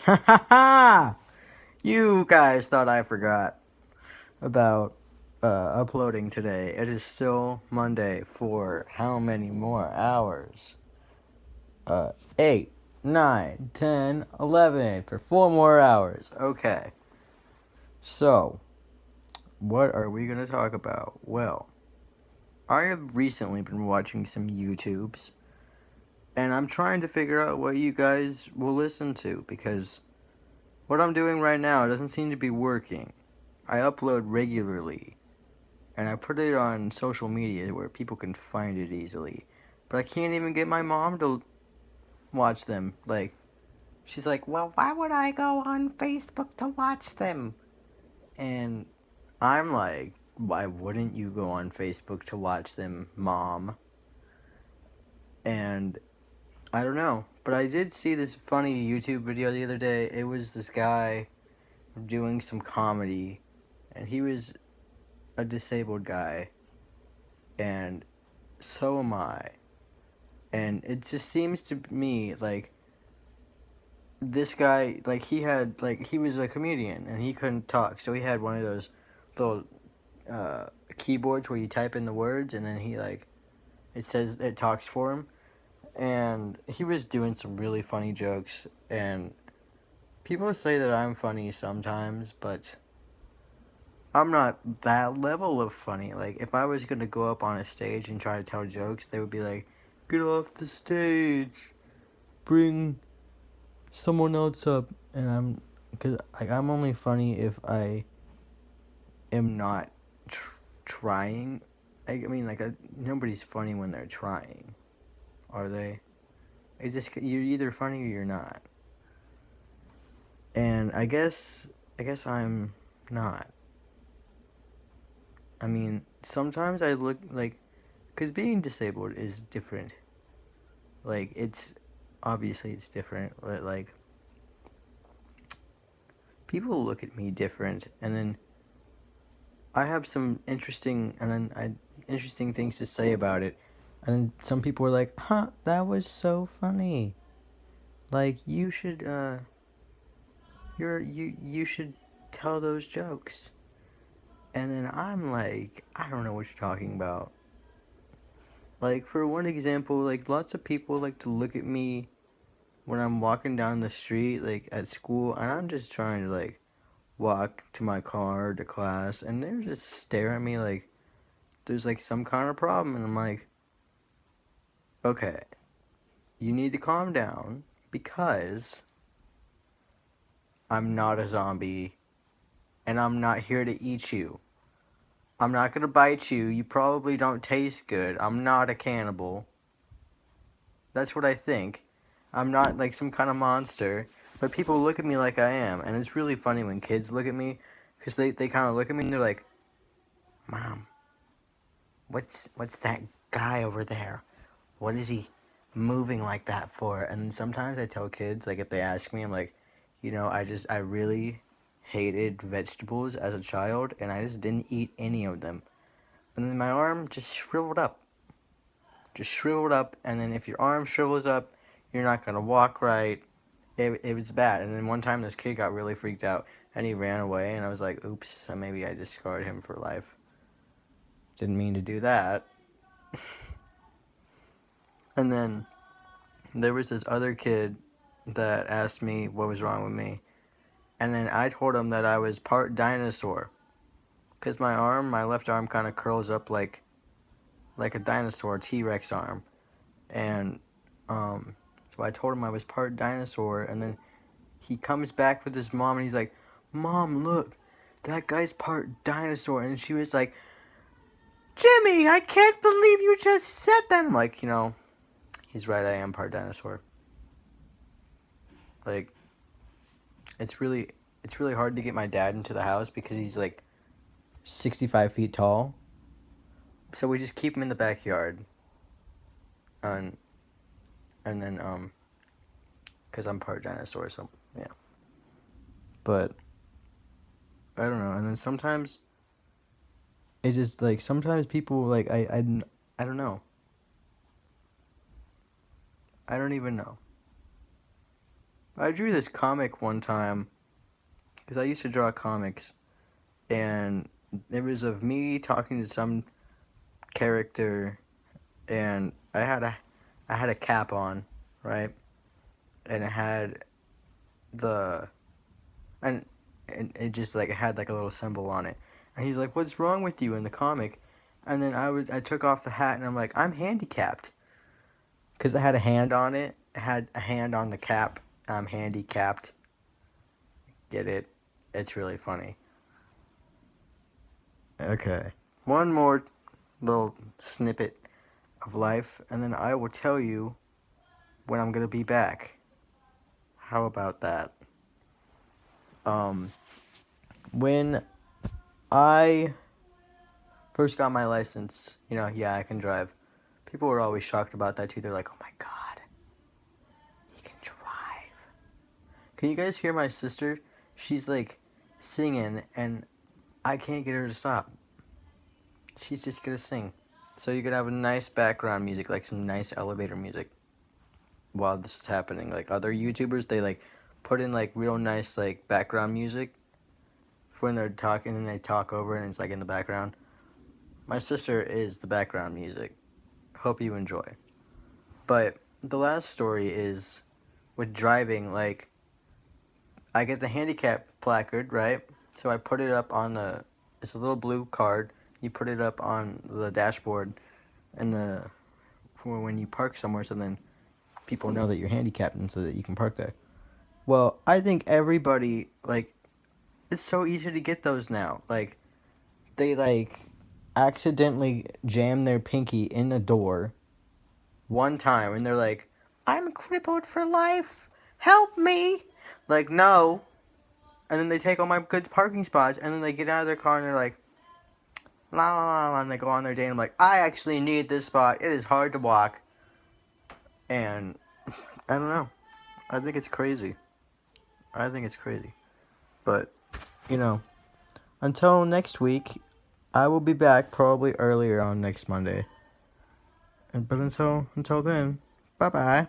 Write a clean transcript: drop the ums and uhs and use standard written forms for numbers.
Ha ha ha! You guys thought I forgot about uploading today. It is still Monday for how many more hours? 8, 9, 10, 11 for 4 more hours. Okay. So, what are we going to talk about? Well, I have recently been watching some YouTubes, and I'm trying to figure out what you guys will listen to because what I'm doing right now doesn't seem to be working. I upload regularly, and I put it on social media where people can find it easily. But I can't even get my mom to watch them. Like, she's like, well, why would I go on Facebook to watch them? And I'm like, why wouldn't you go on Facebook to watch them, mom? And I don't know. But I did see this funny YouTube video the other day. It was this guy doing some comedy, and he was a disabled guy, and so am I. And it just seems to me like this guy, like he was a comedian and he couldn't talk, so he had one of those little uh, keyboards where you type in the words and then he like it says it talks for him. And he was doing some really funny jokes, and people say that I'm funny sometimes, but I'm not that level of funny. Like, if I was gonna go up on a stage and try to tell jokes, they would be like, "Get off the stage, bring someone else up," and cause like I'm only funny if I am not trying. I mean, like nobody's funny when they're trying, are they? It's just you're either funny or you're not, and I guess I'm not. I mean, sometimes I look like, cause being disabled is different. Like it's obviously it's different, but like people look at me different, and then I have some interesting things to say about it, and some people were like, "Huh, that was so funny. Like you should you should tell those jokes." And then I'm like, I don't know what you're talking about. Like for one example, like lots of people like to look at me when I'm walking down the street like at school, and I'm just trying to like walk to my car to class, and they're just staring at me like there's like some kind of problem, and I'm like, okay, you need to calm down because I'm not a zombie and I'm not here to eat you. I'm not gonna bite you. You probably don't taste good. I'm not a cannibal. That's what I think. I'm not like some kind of monster, but people look at me like I am, and it's really funny when kids look at me because they kind of look at me and they're like, "Mom, what's that guy over there? What is he moving like that for?" And sometimes I tell kids, like if they ask me, I'm like, I really hated vegetables as a child, and I just didn't eat any of them. And then my arm just shriveled up. Just shriveled up, and then if your arm shrivels up, you're not gonna walk right. It was bad. And then one time this kid got really freaked out, and he ran away, and I was like, oops, maybe I just scarred him for life. Didn't mean to do that. And then there was this other kid that asked me what was wrong with me. And then I told him that I was part dinosaur. Because my left arm kind of curls up like a dinosaur, T-Rex arm. And so I told him I was part dinosaur. And then he comes back with his mom and he's like, "Mom, look, that guy's part dinosaur." And she was like, "Jimmy, I can't believe you just said that." I'm like, he's right, I am part dinosaur. Like, it's really it's really hard to get my dad into the house because he's like 65 feet tall. So we just keep him in the backyard. And then cuz I'm part dinosaur, so yeah. But I don't know. And then sometimes it just like sometimes people like I don't know. I don't even know. I drew this comic one time because I used to draw comics, and it was of me talking to some character, and I had a cap on, right, and it had the and it just like it had like a little symbol on it, and he's like, "What's wrong with you?" in the comic, and then I took off the hat and I'm like, "I'm handicapped," because it had a hand on it. It had a hand on the cap. I'm handicapped. Get it? It's really funny. Okay. One more little snippet of life, and then I will tell you when I'm gonna be back. How about that? Um, when I first got my license, yeah, I can drive. People were always shocked about that too. They're like, "Oh my god, he can drive." Can you guys hear my sister? She's like singing, and I can't get her to stop. She's just gonna sing. So you could have a nice background music, like some nice elevator music, while this is happening. Like other YouTubers, they like put in like real nice like background music for when they're talking, and they talk over it and it's like in the background. My sister is the background music. Hope you enjoy. But the last story is with driving. Like I get the handicap placard, right? So I put it up on the. It's a little blue card. You put it up on the dashboard, and for when you park somewhere, so then people know that you're handicapped and so that you can park there. Well, I think everybody like it's so easy to get those now. Like they like accidentally jam their pinky in a door one time and they're like, "I'm crippled for life. Help me." Like, no. And then they take all my good parking spots and then they get out of their car and they're like, "La la la la," and they go on their day and I'm like, "I actually need this spot. It is hard to walk." And I don't know. I think it's crazy. I think it's crazy. But, you know, until next week, I will be back probably earlier on next Monday. But until then, bye bye.